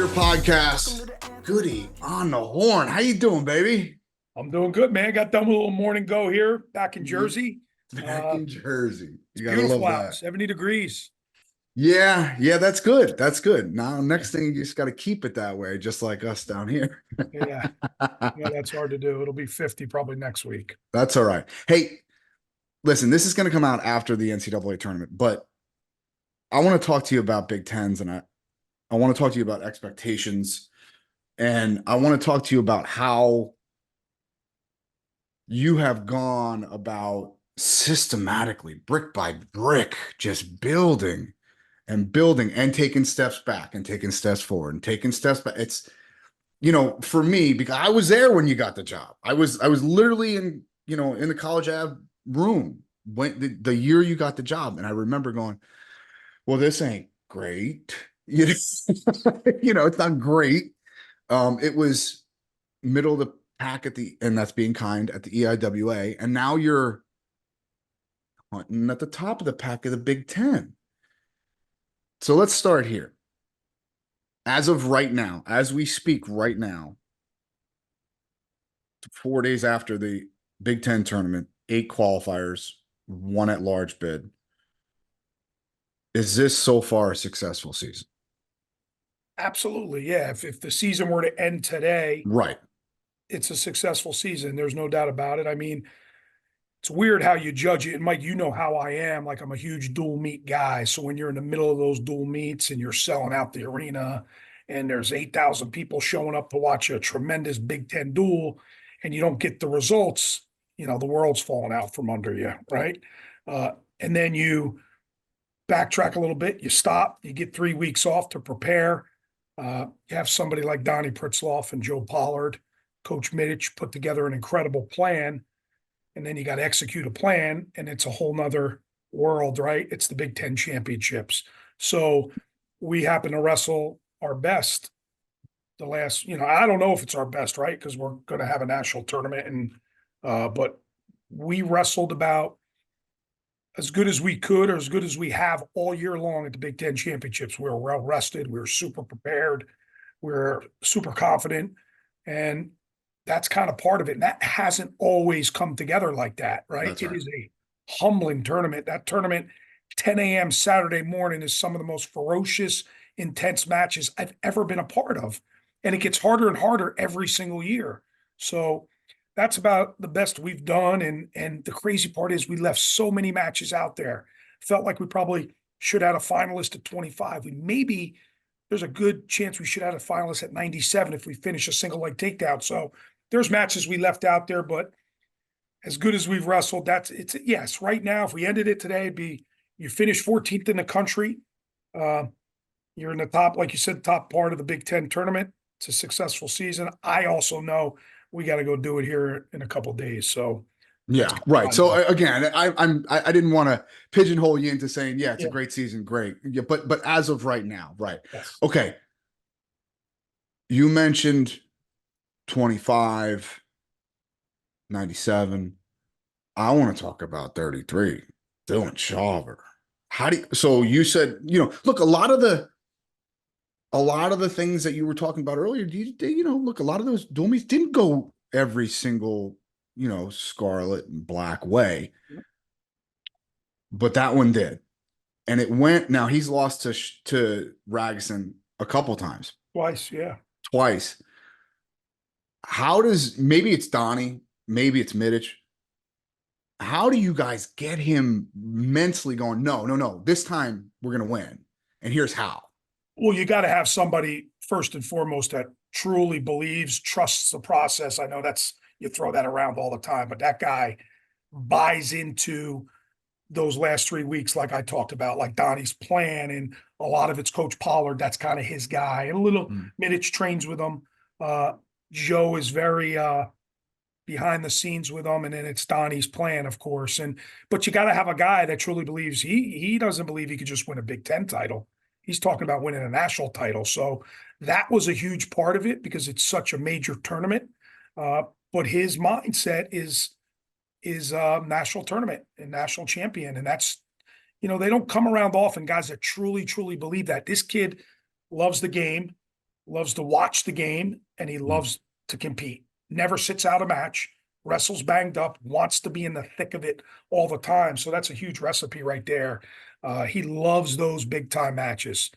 Athletor Podcast. Goody on the horn. How you doing, baby? I'm doing good, man. Got done with a little morning go here back in Jersey. Back in Jersey. You gotta Beautiful love out, that. 70 degrees. Yeah, that's good. That's good. Now, next thing, you just got to keep it that way, just like us down here. Yeah. Yeah, that's hard to do. It'll be 50 probably next week. That's all right. Hey, listen, this is going to come out after the NCAA tournament, but I want to talk to you about Big Tens, and I want to talk to you about expectations, and I want to talk to you about how you have gone about systematically, brick by brick, just building and building and taking steps back and taking steps forward and taking steps back. It's, for me, because I was there when you got the job. I was literally in the college Ave room when the year you got the job. And I remember going, well, this ain't great. It's not great. It was middle of the pack and that's being kind, at the EIWA. And now you're hunting at the top of the pack of the Big Ten. So let's start here. As of right now, as we speak right now, 4 days after the Big Ten tournament, 8 qualifiers, 1 at-large bid. Is this so far a successful season? Absolutely, yeah. If the season were to end today, right, it's a successful season. There's no doubt about it. I mean, it's weird how you judge it. And Mike, you know how I am. Like, I'm a huge dual meet guy. So when you're in the middle of those dual meets and you're selling out the arena and there's 8,000 people showing up to watch a tremendous Big Ten duel and you don't get the results, the world's falling out from under you, right? And then you backtrack a little bit, you stop, you get 3 weeks off to prepare. You have somebody like Donny Pritzlaff and Joe Pollard, Coach Middich put together an incredible plan. And then you got to execute a plan, and it's a whole nother world, right? It's the Big Ten championships. So we happen to wrestle our best the last, I don't know if it's our best, right? Because we're going to have a national tournament. But we wrestled about as good as we could, or as good as we have all year long at the Big Ten championships. We were well rested. We were super prepared. We were super confident. And that's kind of part of it. And that hasn't always come together like that, right? That's It right. is a humbling tournament. That tournament, 10 a.m. Saturday morning, is some of the most ferocious, intense matches I've ever been a part of. And it gets harder and harder every single year. So that's about the best we've done. And the crazy part is we left so many matches out there. Felt like we probably should have had a finalist at 25. There's a good chance we should have had a finalist at 97 if we finish a single leg takedown. So there's matches we left out there, but as good as we've wrestled, yes. Right now, if we ended it today, it'd be you finish 14th in the country. You're in the top, like you said, top part of the Big Ten tournament. It's a successful season. I also know we got to go do it here in a couple of days. So yeah, right. So again, I didn't want to pigeonhole you into saying, yeah, it's a great season, great. Yeah, but as of right now, right? Yes. Okay. You mentioned 25, 97. I want to talk about 33, Dylan Shawver. So you said, look, a lot of the things that you were talking about earlier, look, a lot of those dual meets didn't go every single, scarlet and black way, but that one did. And it went, now he's lost to Ragusan a couple times. Twice, yeah. Twice. Maybe it's Donny, maybe it's Middich. How do you guys get him mentally going, no, this time we're going to win. And here's how. Well, you got to have somebody first and foremost that truly believes, trusts the process. I know you throw that around all the time, but that guy buys into those last 3 weeks, like I talked about, like Donnie's plan, and a lot of it's Coach Pollard. That's kind of his guy, and a little Middich trains with him. Joe is very behind the scenes with him, and then it's Donnie's plan, of course. But you got to have a guy that truly believes. He doesn't believe he could just win a Big Ten title. He's talking about winning a national title. So that was a huge part of it because it's such a major tournament. But his mindset is national tournament and national champion. And that's, they don't come around often, guys that truly, truly believe that. This kid loves the game, loves to watch the game, and he loves to compete. Never sits out a match, wrestles banged up, wants to be in the thick of it all the time. So that's a huge recipe right there. He loves those big time matches.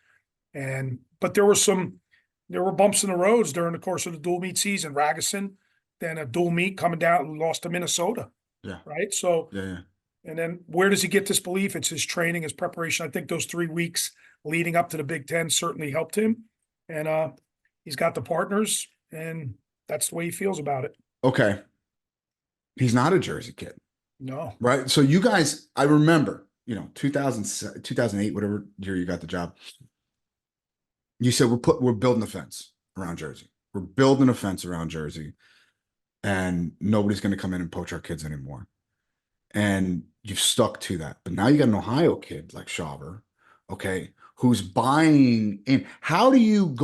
But there were bumps in the roads during the course of the dual meet season. Ragusan, then a dual meet coming down and lost to Minnesota. Yeah. Right. So, Yeah. and then where does he get this belief? It's his training, his preparation. I think those 3 weeks leading up to the Big Ten certainly helped him. And he's got the partners, and that's the way he feels about it. Okay. He's not a Jersey kid. No. Right. So you guys, I remember, 2008, whatever year you got the job. You said we're building a fence around Jersey. We're building a fence around Jersey, and nobody's going to come in and poach our kids anymore. And you've stuck to that. But now you got an Ohio kid like Shawver, okay, who's buying in. How do you,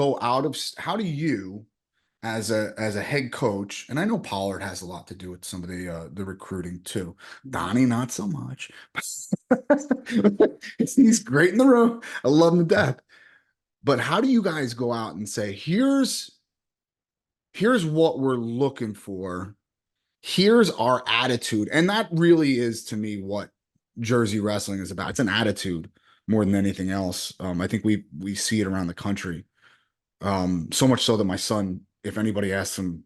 as a head coach, and I know Pollard has a lot to do with some of the recruiting too. Donny, not so much. He's great in the room. I love him to death. But how do you guys go out and say, here's what we're looking for. Here's our attitude. And that really is, to me, what Jersey wrestling is about. It's an attitude more than anything else. I think we see it around the country. So much so that my son, if anybody asks him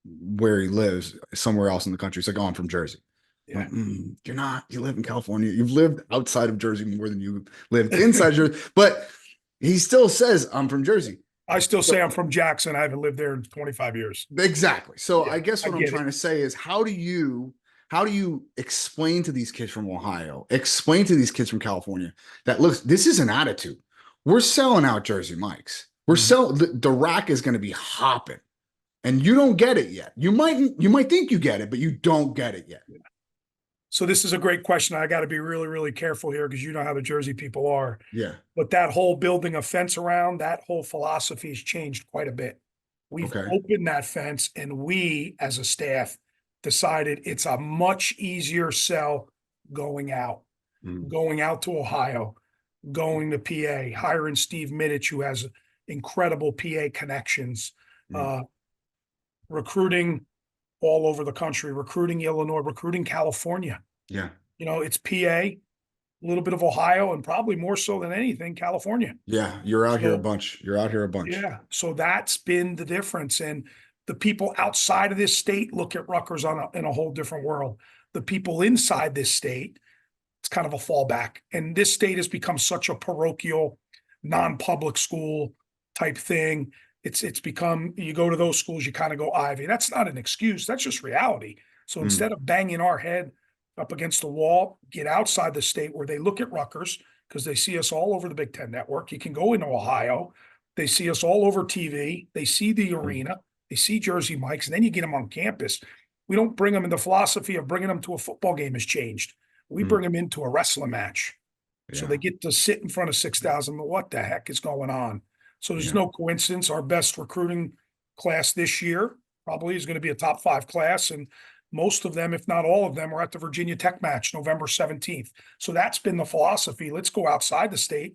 where he lives, somewhere else in the country, he's like, oh, I'm from Jersey. Yeah. You're not. You live in California. You've lived outside of Jersey more than you lived inside Jersey. But he still says, I'm from Jersey. I still say I'm from Jackson. I haven't lived there in 25 years. Exactly. So Yeah, I guess what I I'm get trying it. to say is, how do you explain to these kids from Ohio, explain to these kids from California that, look, this is an attitude. We're selling out Jersey Mike's. We're selling, the rack is going to be hopping, and you don't get it yet. You might think you get it, but you don't get it yet. So this is a great question. I got to be really, really careful here, because you know how the Jersey people are. Yeah. But that whole building a fence around, that whole philosophy has changed quite a bit. We've opened that fence, and we as a staff decided it's a much easier sell going out to Ohio, going to PA, hiring Steve Middich, who has incredible PA connections, recruiting all over the country, recruiting Illinois, recruiting California. Yeah. It's PA, a little bit of Ohio, and probably more so than anything, California. Yeah. You're out here a bunch. Yeah. So that's been the difference. And the people outside of this state look at Rutgers in a whole different world. The people inside this state, it's kind of a fallback. And this state has become such a parochial, non-public school type thing. It's become, you go to those schools, you kind of go Ivy. That's not an excuse. That's just reality. So instead of banging our head up against the wall, get outside the state where they look at Rutgers, because they see us all over the Big Ten Network. You can go into Ohio. They see us all over TV. They see the arena. They see Jersey Mike's, and then you get them on campus. We don't bring them in. The philosophy of bringing them to a football game has changed. We bring them into a wrestling match. Yeah. So they get to sit in front of 6,000. What the heck is going on? So there's no coincidence. Our best recruiting class this year probably is going to be a top 5 class. And most of them, if not all of them, are at the Virginia Tech match, November 17th. So that's been the philosophy. Let's go outside the state.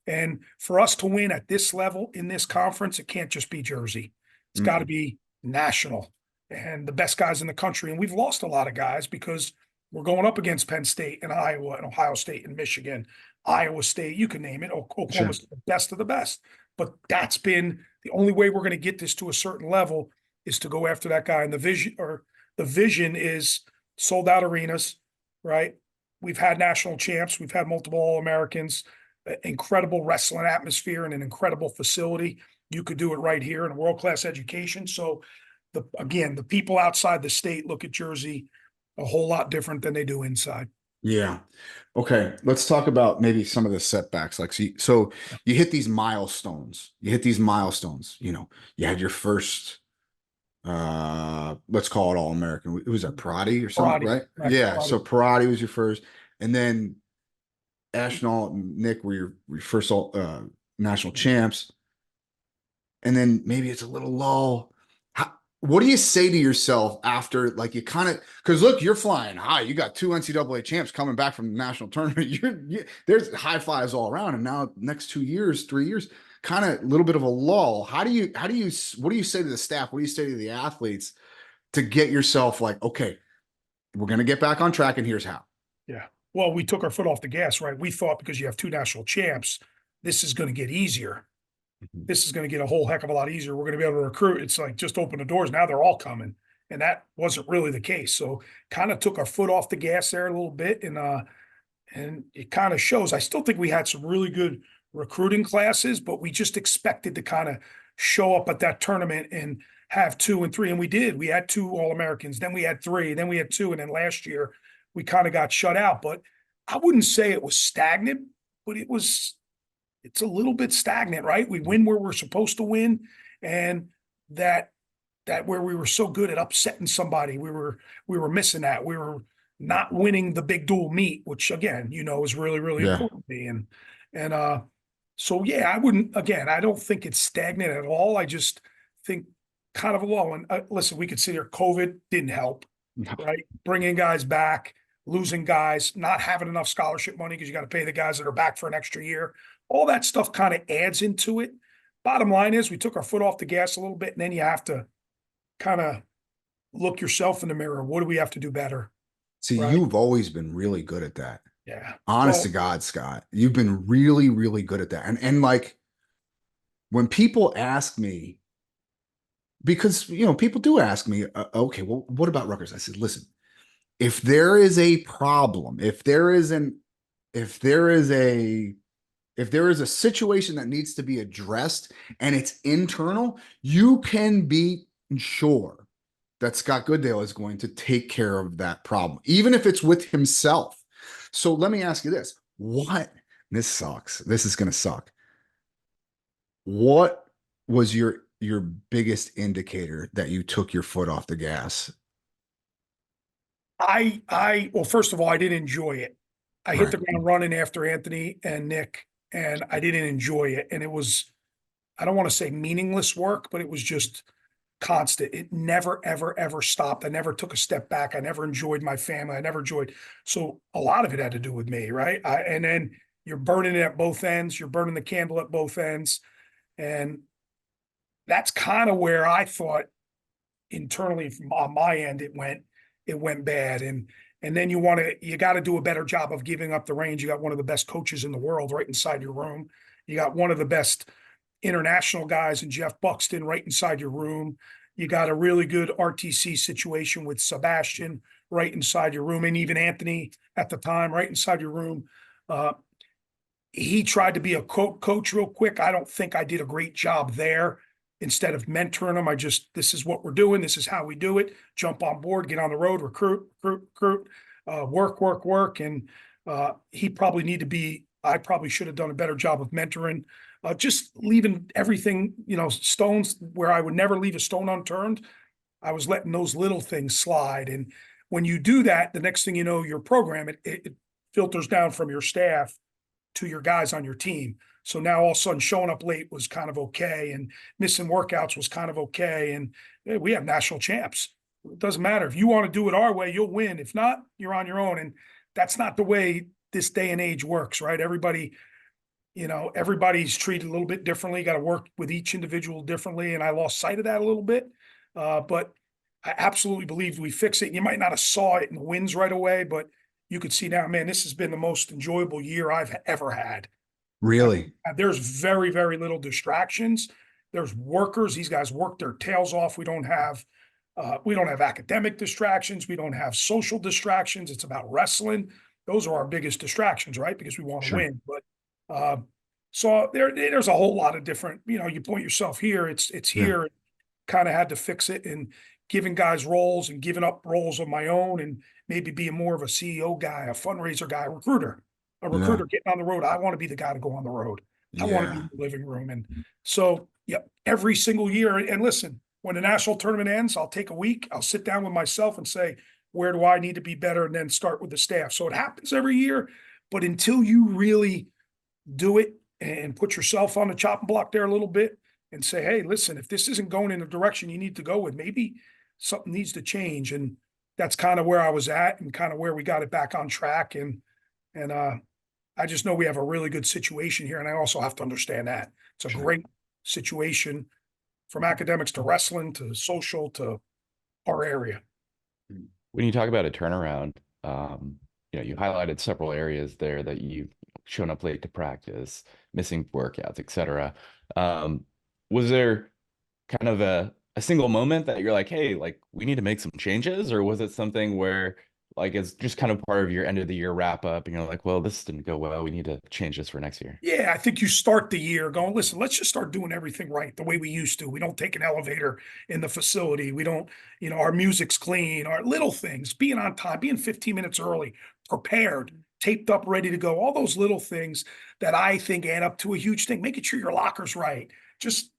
And for us to win at this level in this conference, it can't just be Jersey. It's got to be national and the best guys in the country. And we've lost a lot of guys because we're going up against Penn State and Iowa and Ohio State and Michigan, Iowa State, you can name it. Oklahoma's the best of the best. But that's been the only way we're going to get this to a certain level, is to go after that guy. And the vision is sold out arenas, right? We've had national champs. We've had multiple All-Americans, incredible wrestling atmosphere, and an incredible facility. You could do it right here in a world-class education. So the people outside the state look at Jersey a whole lot different than they do inside. Yeah. Okay. Let's talk about maybe some of the setbacks. So you hit these milestones. You had your first, let's call it All-American. It was a Parati or something, right? Yeah. Parati. So Parati was your first, and then Ashnault and Nick were your first national champs. And then maybe it's a little lull. What do you say to yourself after, like, you kind of, because look, you're flying high. You got 2 NCAA champs coming back from the national tournament. There's high fives all around. And now next 2 years, 3 years, kind of a little bit of a lull. What do you say to the staff? What do you say to the athletes to get yourself like, okay, we're going to get back on track and here's how? Yeah. Well, we took our foot off the gas, right? We thought because you have two national champs, this is going to get easier. This is going to get a whole heck of a lot easier. We're going to be able to recruit. It's like just open the doors. Now they're all coming. And that wasn't really the case. So kind of took our foot off the gas there a little bit. And it kind of shows. I still think we had some really good recruiting classes, but we just expected to kind of show up at that tournament and have 2 and 3. And we did. We had 2 All-Americans, then we had 3, then we had 2. And then last year we kind of got shut out. But I wouldn't say it was stagnant, but it's a little bit stagnant, right? We win where we're supposed to win. And that where we were so good at upsetting somebody, we were missing that. We were not winning the big dual meet, which again, is really, really Yeah. important to me. So yeah, I don't think it's stagnant at all. I just think kind of a lull. And listen, we could sit here, COVID didn't help, No. right? Bringing guys back, losing guys, not having enough scholarship money because you got to pay the guys that are back for an extra year. All that stuff kind of adds into it. Bottom line is we took our foot off the gas a little bit, and then you have to kind of look yourself in the mirror. What do we have to do better? See, Right. you've always been really good at that. Yeah. Honest Well, to God, Scott, you've been really, really good at that. And like when people ask me, because people do ask me, okay, well, what about Rutgers? I said, listen, if there is a problem, if there is a situation that needs to be addressed and it's internal, you can be sure that Scott Goodale is going to take care of that problem, even if it's with himself. So let me ask you this. This sucks. This is going to suck. What was your biggest indicator that you took your foot off the gas? well, first of all, I didn't enjoy it. I hit Right. the ground running after Anthony and Nick, and I didn't enjoy it. And it was, I don't want to say meaningless work, but it was just constant. It never, ever, ever stopped. I never took a step back. I never enjoyed my family. I never enjoyed. So a lot of it had to do with me, right? And then you're burning it at both ends. You're burning the candle at both ends. And that's kind of where I thought internally from on my end, it went bad. And then you got to do a better job of giving up the range. You got one of the best coaches in the world right inside your room. You got one of the best international guys in Jeff Buxton right inside your room. You got a really good RTC situation with Sebastian right inside your room, and even Anthony at the time right inside your room. He tried to be a coach real quick. I don't think I did a great job there. Instead of mentoring them, this is what we're doing. This is how we do it. Jump on board, get on the road, recruit, work. And he probably I probably should have done a better job of mentoring, just leaving everything, stones where I would never leave a stone unturned. I was letting those little things slide. And when you do that, the next thing you know, your program, it filters down from your staff to your guys on your team. So now all of a sudden showing up late was kind of okay, and missing workouts was kind of okay. And we have national champs. It doesn't matter. If you want to do it our way, you'll win. If not, you're on your own. And that's not the way this day and age works, right? Everybody's treated a little bit differently. Got to work with each individual differently. And I lost sight of that a little bit. But I absolutely believe we fix it. You might not have saw it in the wins right away, but you could see now, man, this has been the most enjoyable year I've ever had. Really? There's very, very little distractions. There's workers. These guys work their tails off. We don't have academic distractions. We don't have social distractions. It's about wrestling. Those are our biggest distractions, right? Because we want to Sure. win. But so there's a whole lot of different, you point yourself here, it's Yeah. here. Kind of had to fix it, and giving guys roles and giving up roles of my own, and maybe being more of a CEO guy, a fundraiser guy, a recruiter getting on the road. I want to be the guy to go on the road. I want to be Yeah. in the living room. And so, yeah, every single year. And listen, when the national tournament ends, I'll take a week. I'll sit down with myself and say, where do I need to be better? And then start with the staff. So it happens every year. But until you really do it and put yourself on the chopping block there a little bit and say, hey, listen, if this isn't going in the direction you need to go with, maybe something needs to change. And that's kind of where I was at and kind of where we got it back on track. And I just know we have a really good situation here. And I also have to understand that it's a great situation from academics to wrestling to social to our area. When you talk about a turnaround, you highlighted several areas there that you've shown up late to practice, missing workouts, etc. Was there kind of a single moment that you're like, hey, like we need to make some changes, or was it something where like it's just kind of part of your end of the year wrap up and you're like, well, this didn't go well, we need to change this for next year? Yeah, I think you start the year going, listen, let's just start doing everything right the way we used to. We don't take an elevator in the facility. We don't, our music's clean, our little things, being on time, being 15 minutes early, prepared, taped up, ready to go. All those little things that I think add up to a huge thing, making sure your locker's right. Just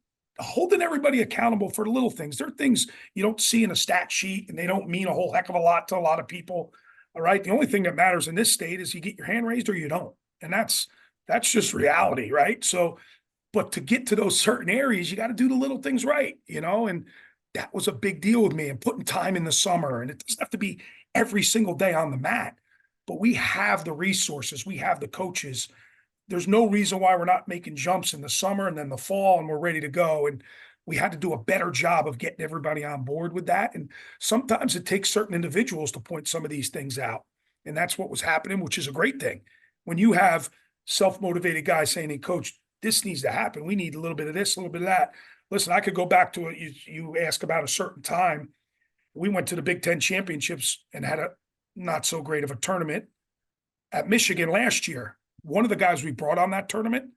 holding everybody accountable for the little things. There are things you don't see in a stat sheet and they don't mean a whole heck of a lot to a lot of people. All right. The only thing that matters in this state is you get your hand raised or you don't. And that's just reality. Right. So, but to get to those certain areas, you got to do the little things right, and that was a big deal with me and putting time in the summer. And it doesn't have to be every single day on the mat, but we have the resources. We have the coaches. There's no reason why we're not making jumps in the summer and then the fall and we're ready to go. And we had to do a better job of getting everybody on board with that. And sometimes it takes certain individuals to point some of these things out. And that's what was happening, which is a great thing. When you have self-motivated guys saying, hey, coach, this needs to happen. We need a little bit of this, a little bit of that. Listen, I could go back to it. You ask about a certain time. We went to the Big Ten championships and had a not so great of a tournament at Michigan last year. One of the guys we brought on that tournament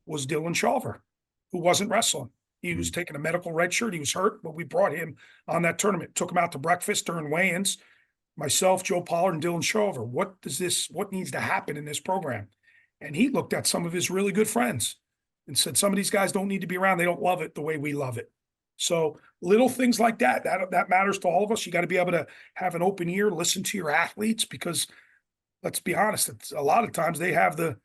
was Dylan Shawver, who wasn't wrestling. He was taking a medical red shirt. He was hurt, but we brought him on that tournament, took him out to breakfast during weigh-ins. Myself, Joe Pollard, and Dylan Shawver. What needs to happen in this program? And he looked at some of his really good friends and said, some of these guys don't need to be around. They don't love it the way we love it. So little things like that matters to all of us. You got to be able to have an open ear, listen to your athletes, because let's be honest, it's a lot of times they have the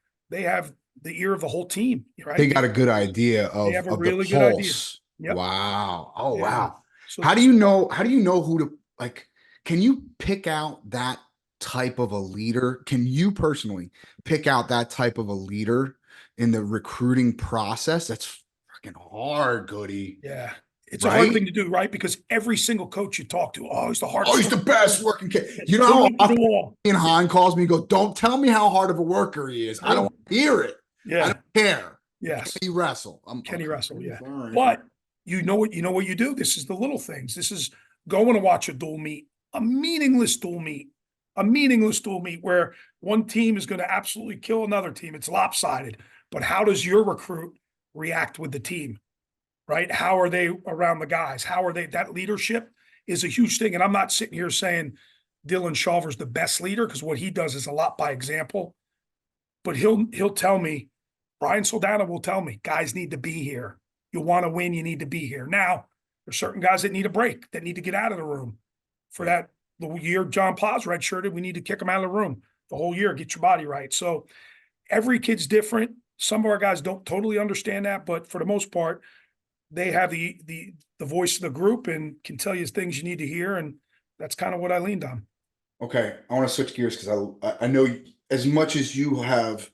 ear of the whole team, right? They got a good idea of, they have a of really the good idea. pulse. Yep. Wow. Oh, Yeah. wow. So How do you know who to, like, can you pick out that type of a leader? Can you personally pick out that type of a leader in the recruiting process? That's freaking hard, Goody. Yeah. It's a hard thing to do, right? Because every single coach you talk to, he's the hardest. Oh, he's the best working kid. You know, Ian Hahn calls me and goes, don't tell me how hard of a worker he is. I don't want to hear it. Yeah. I don't care. Yes. Can he wrestle? Can he wrestle? Yeah. Right. But you know what you do? This is the little things. This is going to watch a dual meet, a meaningless dual meet where one team is going to absolutely kill another team. It's lopsided. But how does your recruit react with the team? Right? How are they around the guys? How are they? That leadership is a huge thing. And I'm not sitting here saying Dylan Shawver's the best leader, because what he does is a lot by example. But he'll tell me, Brian Soldano will tell me, guys need to be here. You want to win, you need to be here. Now, there's certain guys that need a break, that need to get out of the room. For that, the year John Paz redshirted, we need to kick him out of the room the whole year, get your body right. So every kid's different. Some of our guys don't totally understand that, but for the most part, they have the voice of the group and can tell you things you need to hear. And that's kind of what I leaned on. Okay. I want to switch gears because I know as much as you have,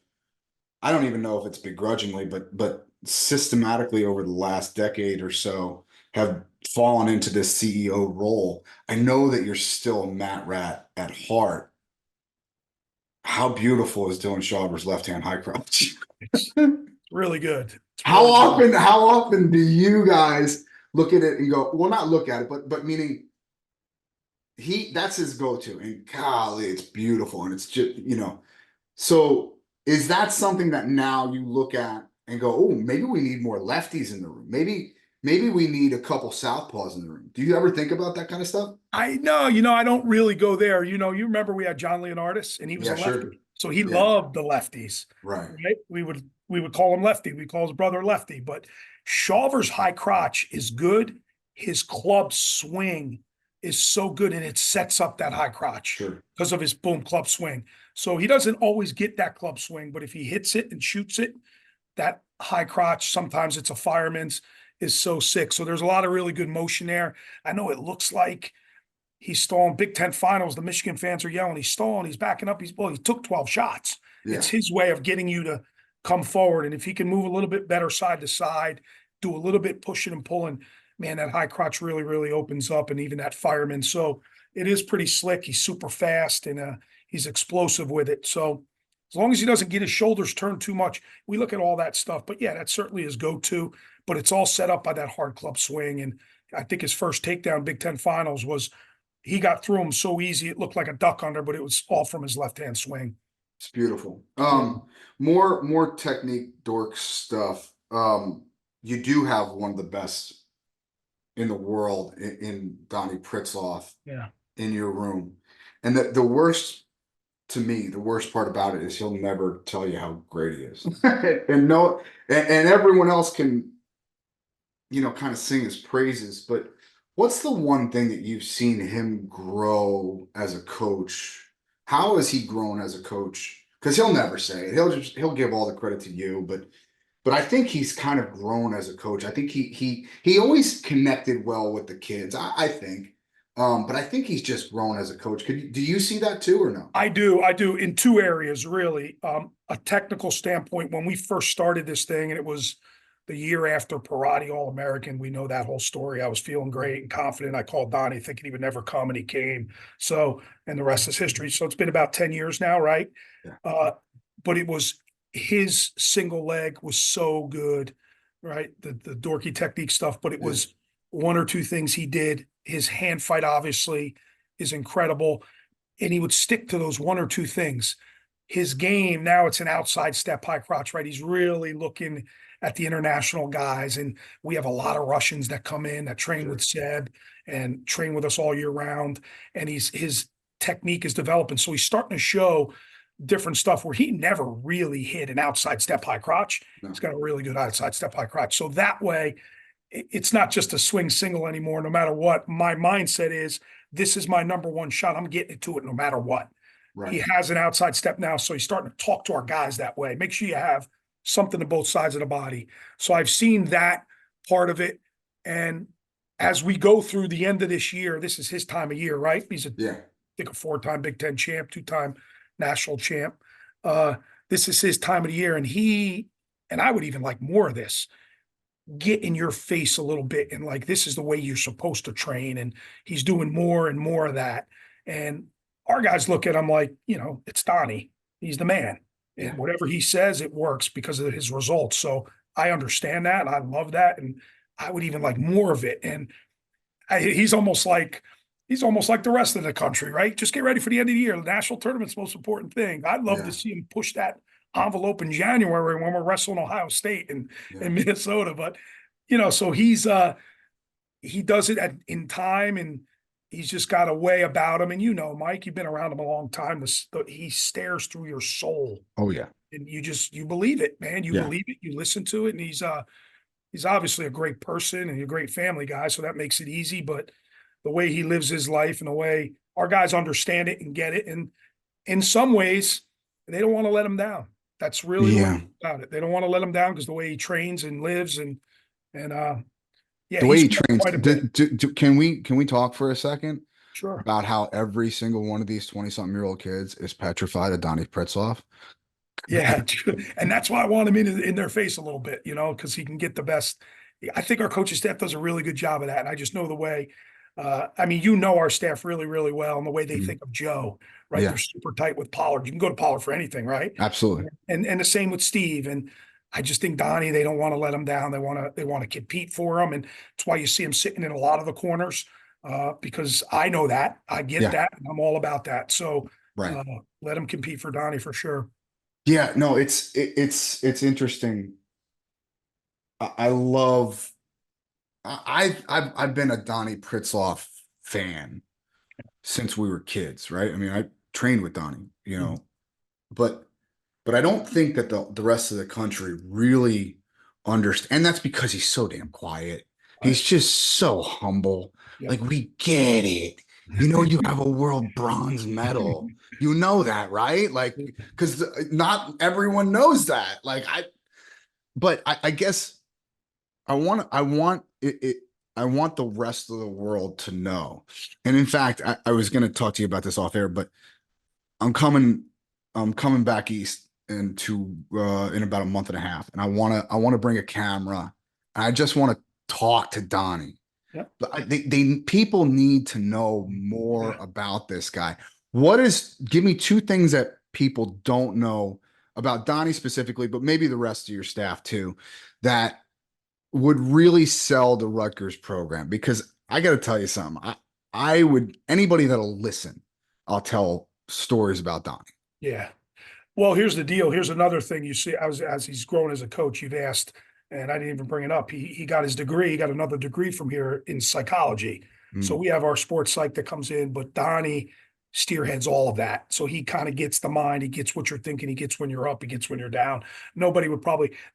I don't even know if it's begrudgingly, but systematically over the last decade or so have fallen into this CEO role. I know that you're still a mat rat at heart. How beautiful is Dylan Shawver's left-hand high crotch? It's really good. How often do you guys look at it and go, well, not look at it, but meaning that's his go-to, and golly, it's beautiful. And it's just, so is that something that now you look at and go, oh, maybe we need more lefties in the room. Maybe we need a couple southpaws in the room. Do you ever think about that kind of stuff? I know, I don't really go there. You remember we had John Leonardis, and he was a lefty. Sure. So he loved the lefties. Right. We would call him Lefty. We call his brother Lefty. But Shawver's high crotch is good. His club swing is so good, and it sets up that high crotch because of his boom club swing. So he doesn't always get that club swing, but if he hits it and shoots it, that high crotch, sometimes it's a fireman's, is so sick. So there's a lot of really good motion there. I know it looks like He's stalling. Big Ten finals. The Michigan fans are yelling. He's stalling. He's backing up. He took 12 shots. Yeah. It's his way of getting you to come forward. And if he can move a little bit better side to side, do a little bit pushing and pulling, man, that high crotch really, really opens up, and even that fireman. So it is pretty slick. He's super fast, and he's explosive with it. So as long as he doesn't get his shoulders turned too much, we look at all that stuff. But yeah, that certainly is go-to, but it's all set up by that hard club swing. And I think his first takedown Big Ten finals was, he got through him so easy it looked like a duck under, but it was all from his left-hand swing. It's beautiful. More technique dork stuff. You do have one of the best in the world in Donny Pritzlaff. Yeah. In your room. And the worst, to me, the worst part about it is he'll never tell you how great he is. and everyone else can, kind of sing his praises, but what's the one thing that you've seen him grow as a coach? How has he grown as a coach? Because he'll never say it. He'll give all the credit to you, but I think he's kind of grown as a coach. I think he always connected well with the kids. I think. But I think he's just grown as a coach. Do you see that too, or no? I do in two areas, really. A technical standpoint, when we first started this thing, and it was the year after Parati All-American, we know that whole story. I was feeling great and confident. I called Donny thinking he would never come, and he came. So, and the rest is history. So it's been about 10 years now, right? Yeah. But it was, his single leg was so good, right? The dorky technique stuff, but it was one or two things he did. His hand fight obviously is incredible, and he would stick to those one or two things. His game now, it's an outside step, high crotch, right? He's really looking at the international guys, and we have a lot of Russians that come in that train with Seb and train with us all year round, and his technique is developing. So he's starting to show different stuff where he never really hit an outside step high crotch. No. He's got a really good outside step high crotch. So that way, it's not just a swing single anymore. No matter what, my mindset is, this is my number one shot. I'm getting to it no matter what. Right. He has an outside step now, so he's starting to talk to our guys that way. Make sure you have something to both sides of the body. So I've seen that part of it. And as we go through the end of this year, this is his time of year, right? He's I think a 4-time Big Ten champ, 2-time national champ. This is his time of the year. And I would even like more of this. Get in your face a little bit and like, this is the way you're supposed to train. And he's doing more and more of that. And our guys look at him like, it's Donny. He's the man. Yeah. And whatever he says, it works because of his results. So I understand that. And I love that. And I would even like more of it. And he's almost like the rest of the country, right? Just get ready for the end of the year. The national tournament's the most important thing. I'd love to see him push that envelope in January when we're wrestling Ohio State and Minnesota. But, so he does it in time, and he's just got a way about him. And Mike, you've been around him a long time. He stares through your soul. Oh yeah. And you believe it, man. You believe it. You listen to it. And he's obviously a great person and a great family guy. So that makes it easy. But the way he lives his life and the way our guys understand it and get it. And in some ways, they don't want to let him down. That's really what about it. They don't want to let him down because the way he trains and lives and the way he trains. Can we talk for a second? Sure. About how every single one of these 20-something-year-old kids is petrified of Donny Pritzlaff. Yeah, and that's why I want him in their face a little bit, because he can get the best. I think our coaching staff does a really good job of that, and I just know the way. Our staff really, really well, and the way they think of Joe, right? Yeah. They're super tight with Pollard. You can go to Pollard for anything, right? Absolutely. And the same with Steve. And I just think Donny, they don't want to let him down. They want to compete for him, and that's why you see him sitting in a lot of the corners, because I know that, I get that, and I'm all about that. So let him compete for Donny for sure. Yeah, no, it's interesting. I've been a Donny Pritzlaff fan since we were kids, right? I mean, I trained with Donny, but I don't think that the rest of the country really understands, and that's because he's so damn quiet. He's just so humble. Yep. Like, we get it. You have a world bronze medal. You know that, right? Like, because not everyone knows that. Like, I guess I want it. want the rest of the world to know. And in fact, I was going to talk to you about this off air, but I'm coming back east into in about a month and a half, and I want to bring a camera. I just want to talk to Donny. Yep. But people need to know more about this guy. Give me two things that people don't know about Donny specifically, but maybe the rest of your staff too, that would really sell the Rutgers program. Because I got to tell you something. I would, anybody that'll listen, I'll tell stories about Donny. Yeah. Well, here's the deal. Here's another thing you see as he's grown as a coach. You've asked, and I didn't even bring it up. He got his degree. He got another degree from here in psychology. So we have our sports psych that comes in, but Donny steerheads all of that. So he kind of gets the mind. He gets what you're thinking. He gets when you're up. He gets when you're down. Nobody would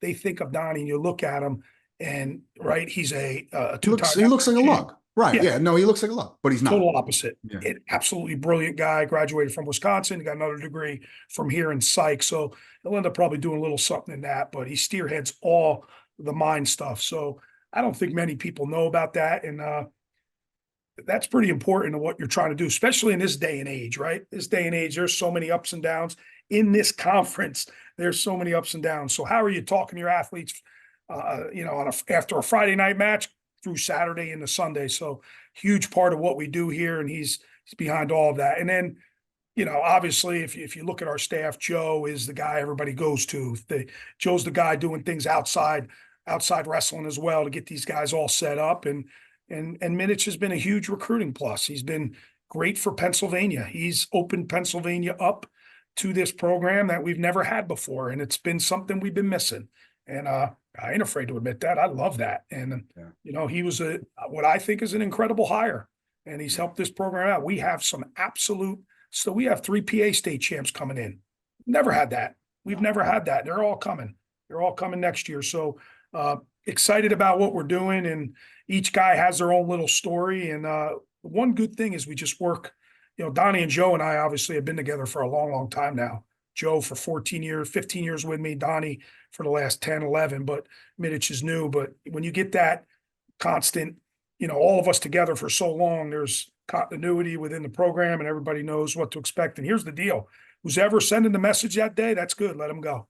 they think of Donny and you look at him and right, he's a two-time. He looks like a lug. Right. Yeah. No, he looks like a lug, but he's not. Total opposite. Yeah. Absolutely brilliant guy. Graduated from Wisconsin. Got another degree from here in psych. So he'll end up probably doing a little something in that, but he steerheads all the mind stuff. So I don't think many people know about that. And that's pretty important to what you're trying to do, especially in this day and age, right? This day and age, there's so many ups and downs in this conference. There's so many ups and downs. So how are you talking to your athletes, after a Friday night match through Saturday into Sunday? So huge part of what we do here. And he's behind all of that. And then, obviously if you look at our staff, Joe is the guy everybody goes to. Joe's the guy doing things outside wrestling as well to get these guys all set up. And Mitch has been a huge recruiting plus. He's been great for Pennsylvania. He's opened Pennsylvania up to this program that we've never had before. And it's been something we've been missing. And I ain't afraid to admit that. I love that. And, he was what I think is an incredible hire. And he's helped this program out. We have we have 3 PA state champs coming in. Never had that. We've never had that. They're all coming. They're all coming next year. So excited about what we're doing. And each guy has their own little story. And one good thing is we just work, Donny and Joe and I obviously have been together for a long, long time now. Joe for 14 years, 15 years with me, Donny for the last 10, 11, but Mitch is new. But when you get that constant, all of us together for so long, there's continuity within the program and everybody knows what to expect. And here's the deal. Who's ever sending the message that day, that's good. Let them go.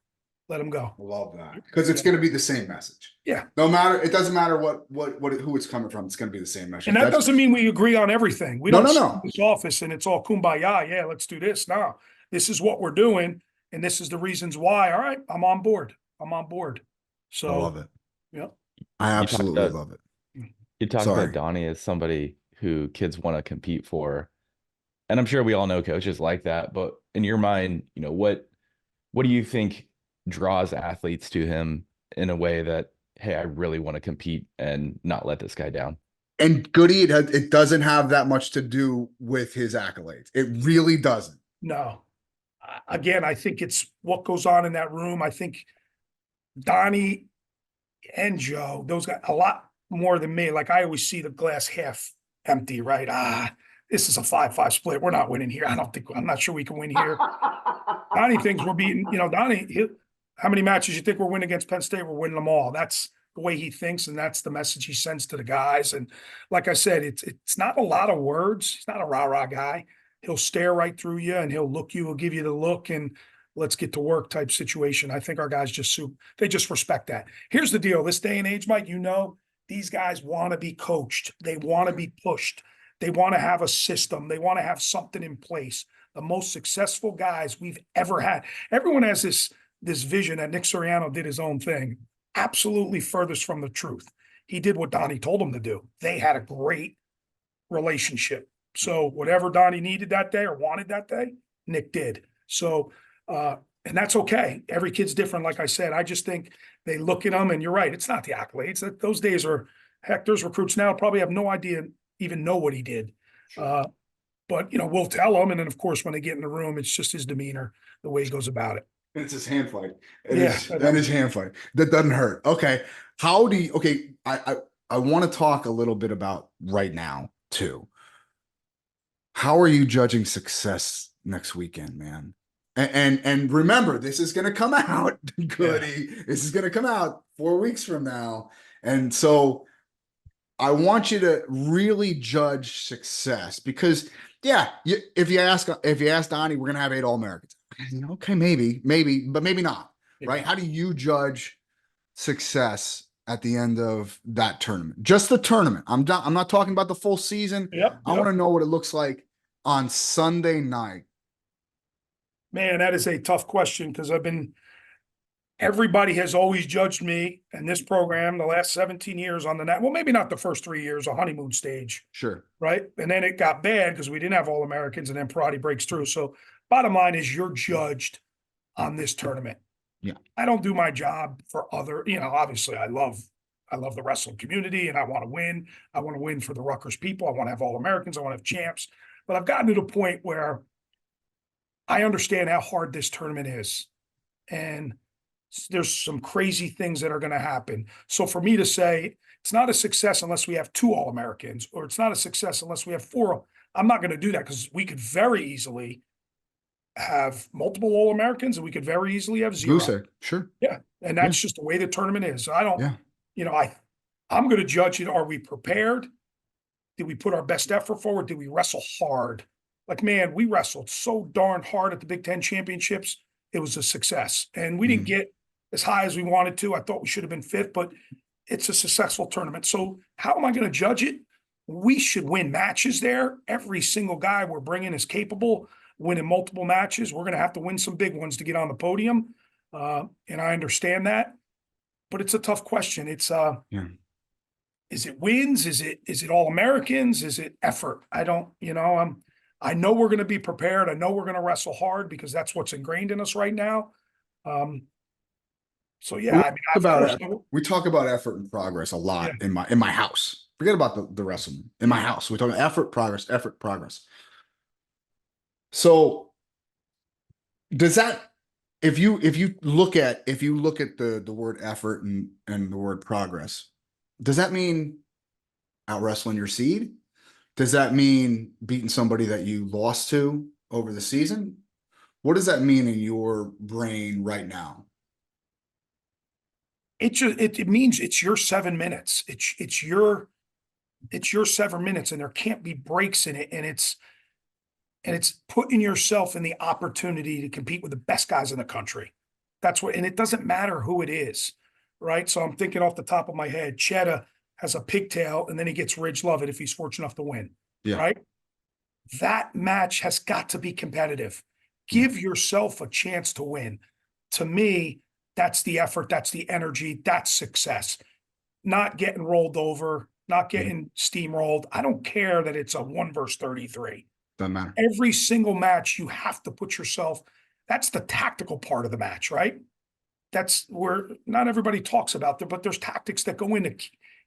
Let them go. Love that. Because it's going to be the same message. Yeah. It doesn't matter who it's coming from. It's going to be the same message. And that doesn't mean we agree on everything. We don't no. sit in this office and it's all kumbaya. Yeah, let's do this. No, this is what we're doing. And this is the reasons why. All right, I'm on board. So I love it. Yeah. I absolutely love it. You talk about Donny as somebody who kids want to compete for. And I'm sure we all know coaches like that. But in your mind, what do you think draws athletes to him in a way that, hey, I really want to compete and not let this guy down? And Goody, it doesn't have that much to do with his accolades. It really doesn't. No. Again, I think it's what goes on in that room. I think Donny and Joe, those guys, a lot more than me. Like I always see the glass half empty, right? This is a 5-5 split. We're not winning here. I'm not sure we can win here. Donny thinks we're beating, Donny, how many matches you think we're winning against Penn State? We're winning them all. That's the way he thinks, and that's the message he sends to the guys. And like I said, it's not a lot of words. He's not a rah-rah guy. He'll stare right through you and he'll give you the look and let's get to work type situation. I think our guys they just respect that. Here's the deal. This day and age, Mike, these guys want to be coached. They want to be pushed. They want to have a system. They want to have something in place. The most successful guys we've ever had. Everyone has this vision that Nick Soriano did his own thing. Absolutely furthest from the truth. He did what Donny told him to do. They had a great relationship. So whatever Donny needed that day or wanted that day, Nick did. So, and that's okay. Every kid's different. Like I said, I just think they look at them and you're right. It's not the accolades. Those days are, heck, there's recruits now probably have no idea, even know what he did. But, we'll tell them. And then of course, when they get in the room, it's just his demeanor, the way he goes about it. It's his hand fight. His hand fight. That doesn't hurt. Okay. I want to talk a little bit about right now too. How are you judging success next weekend, man? And remember, this is going to come out, Goody. Yeah. This is going to come out 4 weeks from now. And so I want you to really judge success because if you ask Donnie, we're gonna have 8 All-Americans. Okay, maybe, but maybe not. Right? Yeah. How do you judge success at the end of that tournament? Just the tournament. I'm not talking about the full season. Yep. I want to know what it looks like on Sunday night. Man, that is a tough question because everybody has always judged me and this program the last 17 years on the net. Well, maybe not the first 3 years, a honeymoon stage, Sure. right? And then it got bad because we didn't have All Americans, and then Parati breaks through. So, bottom line is, you're judged on this tournament. Yeah. I don't do my job for other. Obviously, I love the wrestling community, and I want to win. I want to win for the Rutgers people. I want to have All Americans. I want to have champs. But I've gotten to the point where I understand how hard this tournament is, and there's some crazy things that are going to happen. So for me to say it's not a success unless we have 2 All-Americans, or it's not a success unless we have 4, I'm not going to do that because we could very easily have multiple All-Americans and we could very easily have 0. Goose egg. Sure. Yeah. And that's just the way the tournament is. I don't, Yeah. I'm going to judge it. Are we prepared? Did we put our best effort forward? Did we wrestle hard? Like, man, we wrestled so darn hard at the Big Ten championships. It was a success. And we didn't get as high as we wanted to. I thought we should have been 5th, but it's a successful tournament. So how am I going to judge it? We should win matches there. Every single guy we're bringing is capable, winning multiple matches. We're going to have to win some big ones to get on the podium. And I understand that, but it's a tough question. It's, is it wins? Is it All Americans? Is it effort? I don't, I know we're going to be prepared. I know we're going to wrestle hard because that's what's ingrained in us right now. So yeah, we talk about effort and progress a lot in my house. Forget about the wrestling. In my house, we talk about effort, progress. So does that, if you look at the word effort and the word progress, does that mean out wrestling your seed? Does that mean beating somebody that you lost to over the season? What does that mean in your brain right now? It means it's your 7 minutes. It's your 7 minutes, and there can't be breaks in it. And it's putting yourself in the opportunity to compete with the best guys in the country. That's what, and it doesn't matter who it is, right? So I'm thinking off the top of my head, Cheddar has a pigtail, and then he gets Ridge Lovett if he's fortunate enough to win, right? That match has got to be competitive. Give yourself a chance to win. To me, that's the effort, that's the energy, that's success. Not getting rolled over, not getting steamrolled. I don't care that it's a 1 versus 33. Doesn't matter. Every single match, you have to put yourself, that's the tactical part of the match, right? That's where not everybody talks about that, but there's tactics that go into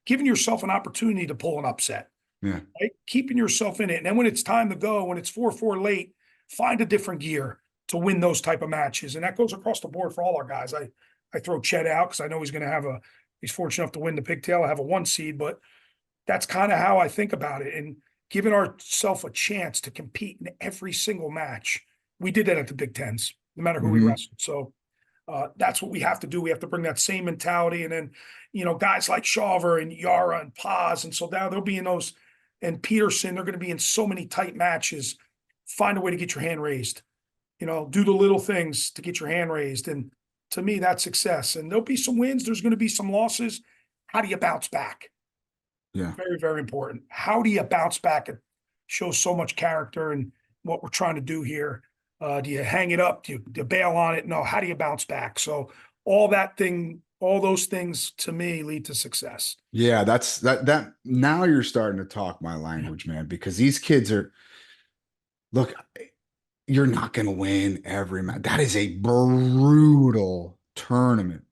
giving yourself an opportunity to pull an upset. Yeah. Right? Keeping yourself in it. And then when it's time to go, when it's 4-4 late, find a different gear to win those type of matches. And that goes across the board for all our guys. I throw Chet out because I know he's going to have he's fortunate enough to win the pigtail. I have a 1 seed, but that's kind of how I think about it. And giving ourselves a chance to compete in every single match. We did that at the Big Tens, no matter who we wrestled. So that's what we have to do. We have to bring that same mentality. And then, guys like Shawver and Yara and Paz. And so now they'll be in those, and Peterson, they're going to be in so many tight matches. Find a way to get your hand raised, do the little things to get your hand raised. And to me, that's success. And there'll be some wins. There's going to be some losses. How do you bounce back? Yeah. Very, very important. How do you bounce back? It shows so much character and what we're trying to do here. Do you hang it up? Do you bail on it? No. How do you bounce back? So all those things to me lead to success. Yeah, that's that now you're starting to talk my language, man, because these kids look, you're not going to win every match. That is a brutal tournament.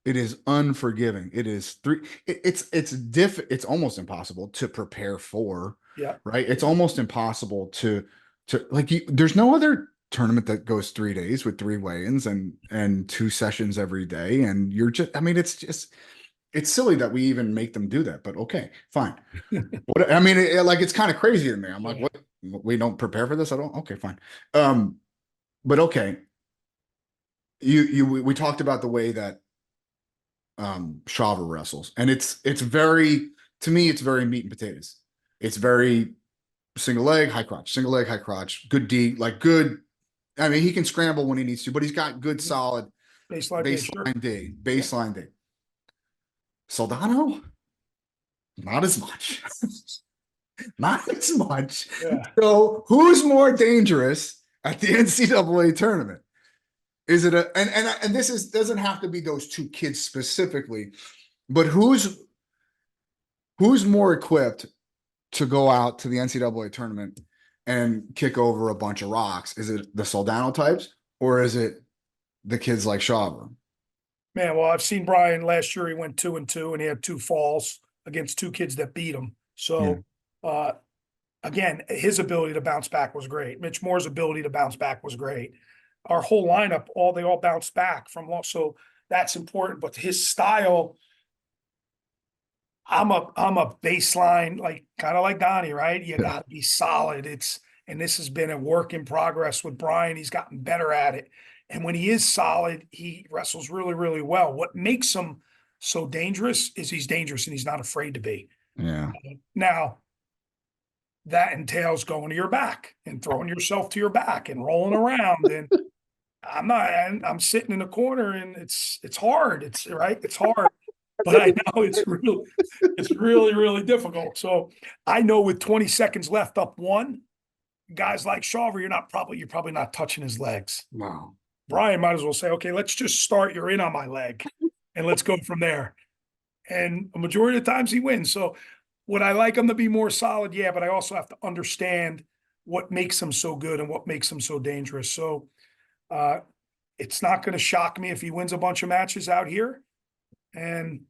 It is unforgiving. It is it's almost impossible to prepare for. Yeah. Right. It's almost impossible to there's no other tournament that goes 3 days with 3 weigh-ins and 2 sessions every day. And you're just, it's silly that we even make them do that, but okay, fine. It's kind of crazy to me. I'm like, what? We don't prepare for this at all? Okay, fine. But okay. We talked about the way that Shawver wrestles. And it's very, to me, it's very meat and potatoes. It's very single leg, high crotch, good D, like good. I mean, he can scramble when he needs to, but he's got good, solid Baseline D, baseline D. Soldano, not as much. Not as much. Yeah. So who's more dangerous at the NCAA tournament? Is it and this doesn't have to be those two kids specifically, but who's more equipped to go out to the NCAA tournament and kick over a bunch of rocks? Is it the Soldano types or is it the kids like Shawver? Man, well, I've seen Brian last year. He went 2-2 and he had 2 falls against 2 kids that beat him. So, again, his ability to bounce back was great. Mitch Moore's ability to bounce back was great. Our whole lineup, they all bounced back from loss. So that's important. But his style, I'm a baseline, like kind of like Donny, right? You got to be solid. And this has been a work in progress with Brian. He's gotten better at it. And when he is solid, he wrestles really, really well. What makes him so dangerous is he's dangerous and he's not afraid to be. Yeah. Now, that entails going to your back and throwing yourself to your back and rolling around. And I'm sitting in the corner and it's hard. It's hard. But I know it's really, really difficult. So I know with 20 seconds left up 1, guys like Shawver, you're probably not touching his legs. Wow. Brian might as well say, okay, let's just start. You're in on my leg and let's go from there. And a majority of the times he wins. So would I like him to be more solid? Yeah, but I also have to understand what makes him so good and what makes him so dangerous. So it's not going to shock me if he wins a bunch of matches out here. And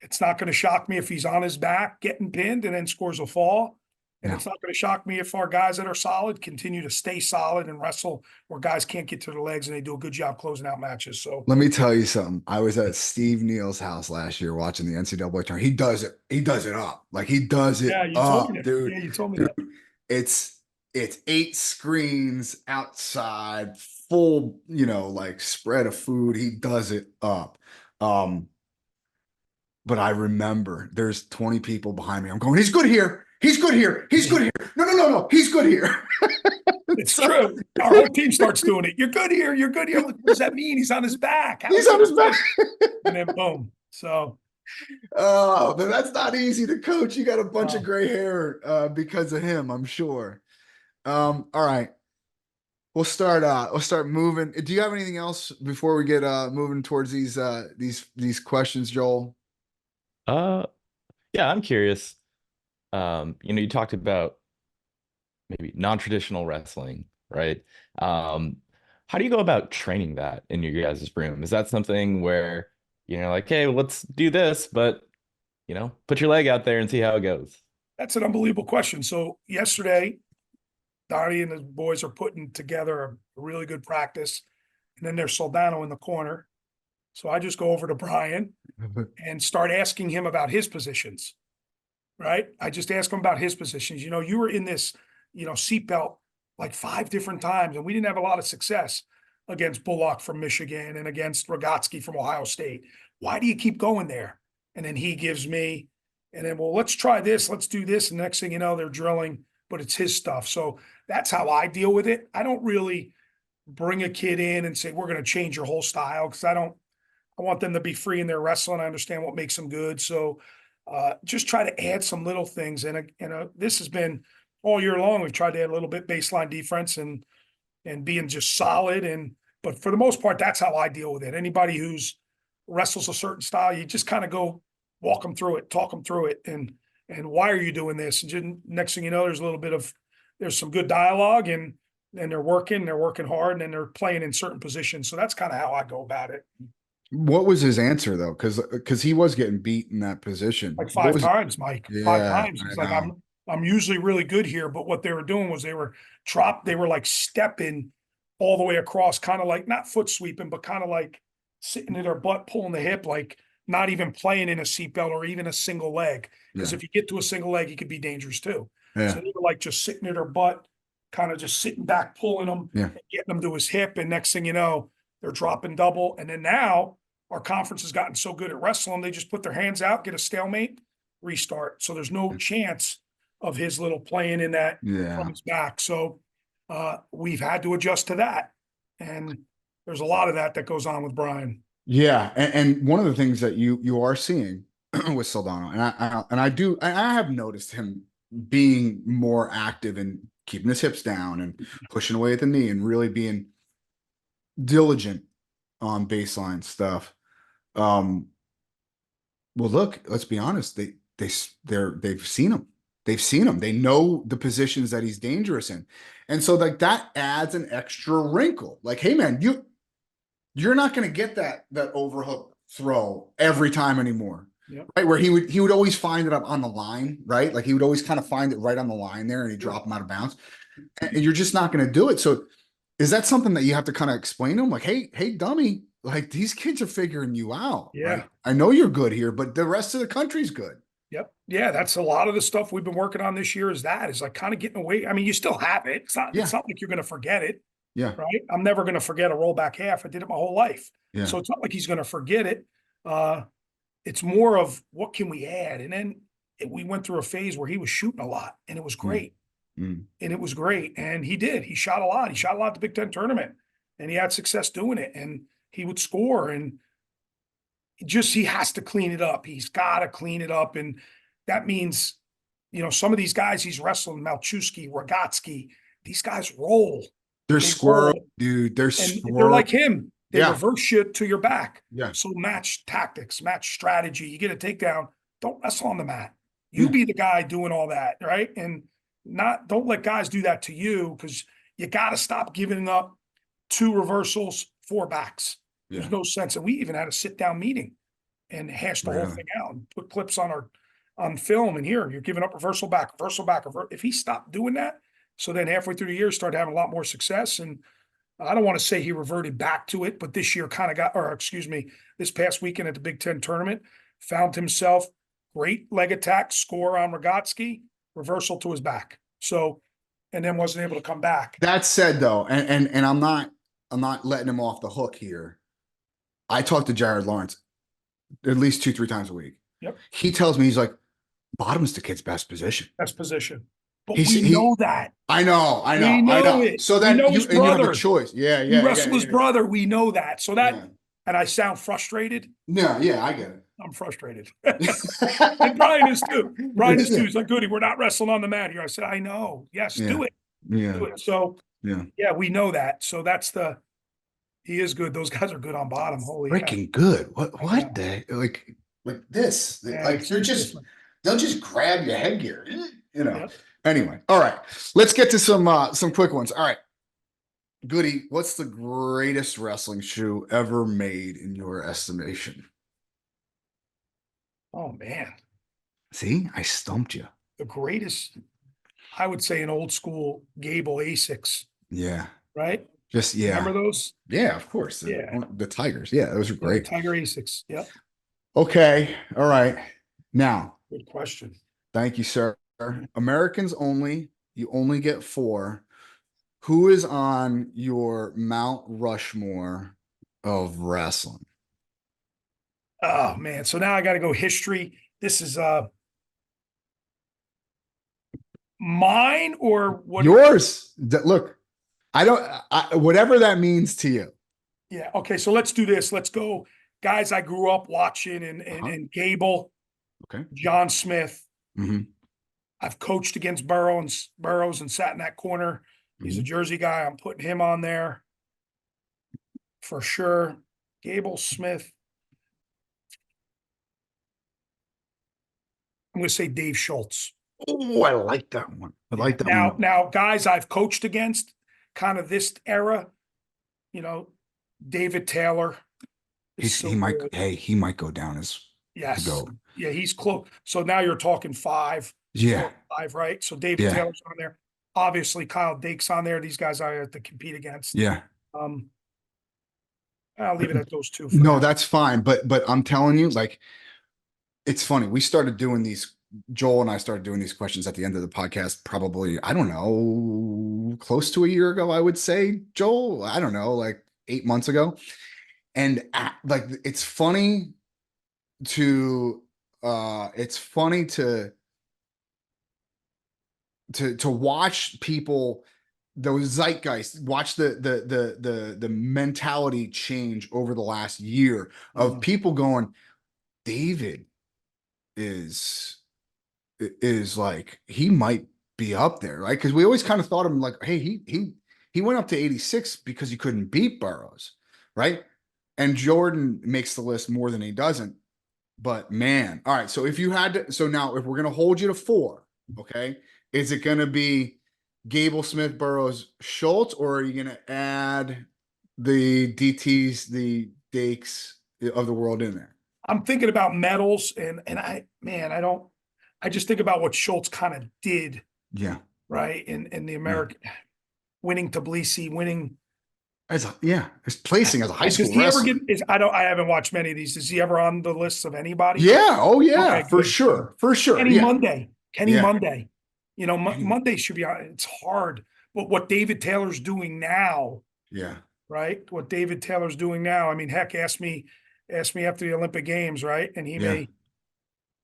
it's not going to shock me if he's on his back getting pinned and then scores a fall. And it's not going to shock me if our guys that are solid continue to stay solid and wrestle where guys can't get to their legs and they do a good job closing out matches. So let me tell you something. I was at Steve Neal's house last year watching the NCAA tournament. He does it. He does it up. Like he does it up, dude. Yeah, you told me dude, that. It's 8 screens outside, full, like spread of food. He does it up. But I remember there's 20 people behind me. I'm going, he's good here. He's good here. He's good here. No. He's good here. It's true. Our whole team starts doing it. You're good here. You're good here. What does that mean? He's on his back. He's on his back. And then boom. So. Oh, but that's not easy to coach. You got a bunch of gray hair because of him, I'm sure. All right. We'll start moving. Do you have anything else before we get moving towards these questions, Joel? Yeah, I'm curious. You talked about maybe non-traditional wrestling, right? How do you go about training that in your guys' room? Is that something where, like, hey, let's do this, but, put your leg out there and see how it goes? That's an unbelievable question. So yesterday, Donny and the boys are putting together a really good practice. And then there's Soldano in the corner. So I just go over to Brian and start asking him about his positions. Right? I just ask him about his positions. You were in this, seatbelt like 5 different times, and we didn't have a lot of success against Bullock from Michigan and against Rogotsky from Ohio State. Why do you keep going there? And then he gives me, and then, well, let's try this. Let's do this. And next thing you know, they're drilling, but it's his stuff. So that's how I deal with it. I don't really bring a kid in and say, we're going to change your whole style, because I want them to be free in their wrestling. I understand what makes them good. So just try to add some little things. And this has been all year long. We've tried to add a little bit baseline defense and being just solid. But for the most part, that's how I deal with it. Anybody who's wrestles a certain style, you just kind of go walk them through it, talk them through it. And why are you doing this? And next thing you know, there's some good dialogue and they're working hard, and then they're playing in certain positions. So that's kind of how I go about it. What was his answer though? Because he was getting beat in that position like 5 times, Mike. Yeah, 5 times. He's like, I'm usually really good here, but what they were doing was they were like stepping all the way across, kind of like not foot sweeping, but kind of like sitting in their butt, pulling the hip, like not even playing in a seatbelt or even a single leg. Because if you get to a single leg, you could be dangerous too. Yeah. So they were like just sitting in their butt, kind of just sitting back, pulling them, and getting them to his hip. And next thing you know, they're dropping double. And then now our conference has gotten so good at wrestling, they just put their hands out, get a stalemate, restart. So there's no chance of his little playing in that from his back. So we've had to adjust to that. And there's a lot of that goes on with Brian. Yeah. And one of the things that you are seeing with Saldano, and I have noticed him being more active and keeping his hips down and pushing away at the knee and really being diligent on baseline stuff. Well, look, let's be honest. They've seen him. They've seen him. They know the positions that he's dangerous in. And so like that adds an extra wrinkle. Like, hey man, you're not going to get that overhook throw every time anymore. Yep. Right. Where he would always find it up on the line, right? Like he would always kind of find it right on the line there and he'd drop him out of bounds. And you're just not going to do it. So is that something that you have to kind of explain to him? Like, hey, dummy, like these kids are figuring you out. Yeah. Right? I know you're good here, but the rest of the country's good. Yep. Yeah. That's a lot of the stuff we've been working on this year is like kind of getting away. I mean, you still have it. It's not like you're going to forget it. Yeah. Right. I'm never going to forget a rollback half. I did it my whole life. Yeah. So it's not like he's going to forget it. It's more of what can we add? And then we went through a phase where he was shooting a lot and it was great. And it was great. And he did. He shot a lot. He shot a lot at the Big Ten tournament and he had success doing it. And he would score and he has to clean it up. He's got to clean it up. And that means, some of these guys he's wrestling, Malchewski, Rogatsky, these guys roll. They're squirrel, dude. They're like him. They reverse shit to your back. Yeah. So match tactics, match strategy. You get a takedown. Don't wrestle on the mat. You be the guy doing all that, right? And don't let guys do that to you because you got to stop giving up 2 reversals, 4 backs. There's no sense. And we even had a sit-down meeting and hashed the whole thing out and put clips on film. And here, you're giving up reversal back. If he stopped doing that, so then halfway through the year, started having a lot more success. And I don't want to say he reverted back to it, but this year this past weekend at the Big Ten tournament, found himself great leg attack, score on Rogatsky, reversal to his back. So, and then wasn't able to come back. That said though, and I'm not letting him off the hook here. I talk to Jared Lawrence at least 2-3 times a week. Yep. He tells me, he's like, bottom's the kid's best position. Best position. But we know that. I know. We know it. So then you have a choice. Yeah. You wrestle his brother. We know that. So that, and I sound frustrated. No, yeah, I get it. I'm frustrated. And Brian is too. He's like, Goody, we're not wrestling on the mat here. I said, I know. Yes, do it. Yeah. Do it. So, we know that. So he is good. Those guys are good on bottom. Holy freaking good. What they like this? Like they'll just grab your headgear, Yep. Anyway, all right. Let's get to some quick ones. All right. Goody, what's the greatest wrestling shoe ever made in your estimation? Oh man. See, I stumped you. The greatest, I would say an old school Gable Asics. Yeah. Right? Remember those? Yeah, of course. The Tigers. Yeah, those are great. Tiger Asics. Yep. Okay. All right. Now. Good question. Thank you, sir. Americans only. You only get 4. Who is on your Mount Rushmore of wrestling? Oh man. So now I got to go history. This is mine or what? Yours. Look, whatever that means to you. Yeah. Okay. So let's do this. Let's go. Guys I grew up watching and Gable. Okay. John Smith. Mm-hmm. I've coached against Burroughs and sat in that corner. He's a Jersey guy. I'm putting him on there for sure. Gable, Smith. I'm going to say Dave Schultz. Oh, I like that one. I like that one. Now, guys I've coached against, kind of this era, David Taylor. He might go down as yes. Go. Yeah, he's close. So now you're talking 5. Yeah. 5, right? So David Taylor's on there. Obviously, Kyle Dake's on there. These guys I have to compete against. Yeah. I'll leave it at those 2. No, that's fine. But I'm telling you, like, it's funny. We started doing these. Joel and I started doing these questions at the end of the podcast, probably, I don't know, close to a year ago, I would say, Joel, I don't know, like 8 months ago. And like, it's funny to watch people, those zeitgeist, watch the mentality change over the last year of people going, David is like, he might be up there, right? Because we always kind of thought of him like, hey, he went up to 86 because he couldn't beat Burrows, right? And Jordan makes the list more than he doesn't. But man, all right. So if you had to, so now if we're gonna hold you to 4, okay, is it gonna be Gable, Smith, Burrows, Schultz, or are you gonna add the DTs, the Dakes of the world in there? I'm thinking about medals, and I just think about what Schultz kind of did, Yeah. right? In the American, winning Tbilisi, winning. His placing as a high school Does he ever wrestler. I haven't watched many of these. Is he ever on the list of anybody? Yeah. Oh yeah. Okay, For good. sure. For sure. Kenny Yeah. Monday. Kenny Yeah. Monday. You know, Kenny- Monday should be on. It's hard. But what David Taylor's doing now, Yeah. right? What David Taylor's doing now. I mean, heck, ask me after the Olympic Games, right? And he Yeah. may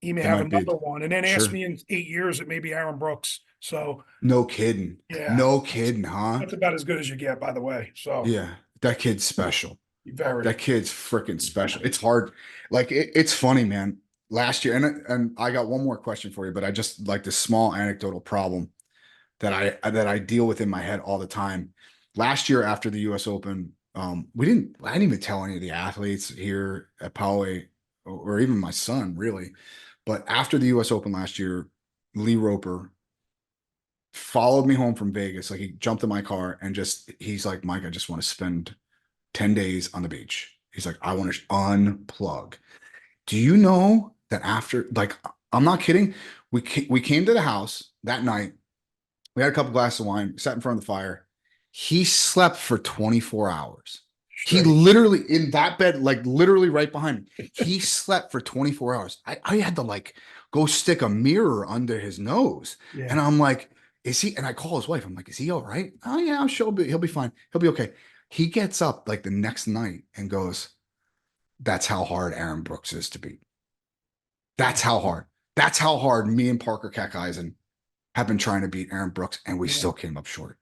It have might be. another one. And then ask Sure. me in 8 years, it may be Aaron Brooks. So No kidding. yeah, No kidding, huh? that's about as good as you get, by the way. So Yeah. That kid's special. very. That kid's freaking special. It's hard. Like it's funny, man. Last year, and I got one more question for you, but I just like this small anecdotal problem that I deal with in my head all the time. Last year after the US Open, I didn't even tell any of the athletes here at Poway or even my son really. But after the US Open last year, Lee Roper followed me home from Vegas. Like he jumped in my car and he's like, Mike, I just want to spend 10 days on the beach. He's like, I want to unplug. Do you know that after, like, I'm not kidding. We came to the house that night. We had a couple glasses of wine, sat in front of the fire. He slept for 24 hours. He literally in that bed, like literally right behind me. He slept for 24 hours. I had to like go stick a mirror under his nose. Yeah. And I'm like, is he? And I call his wife. I'm like, is he all right? Oh yeah, he'll be fine. He'll be okay. He gets up like the next night and goes, that's how hard Aaron Brooks is to beat. That's how hard. That's how hard me and Parker Keckeisen have been trying to beat Aaron Brooks, and we still came up short.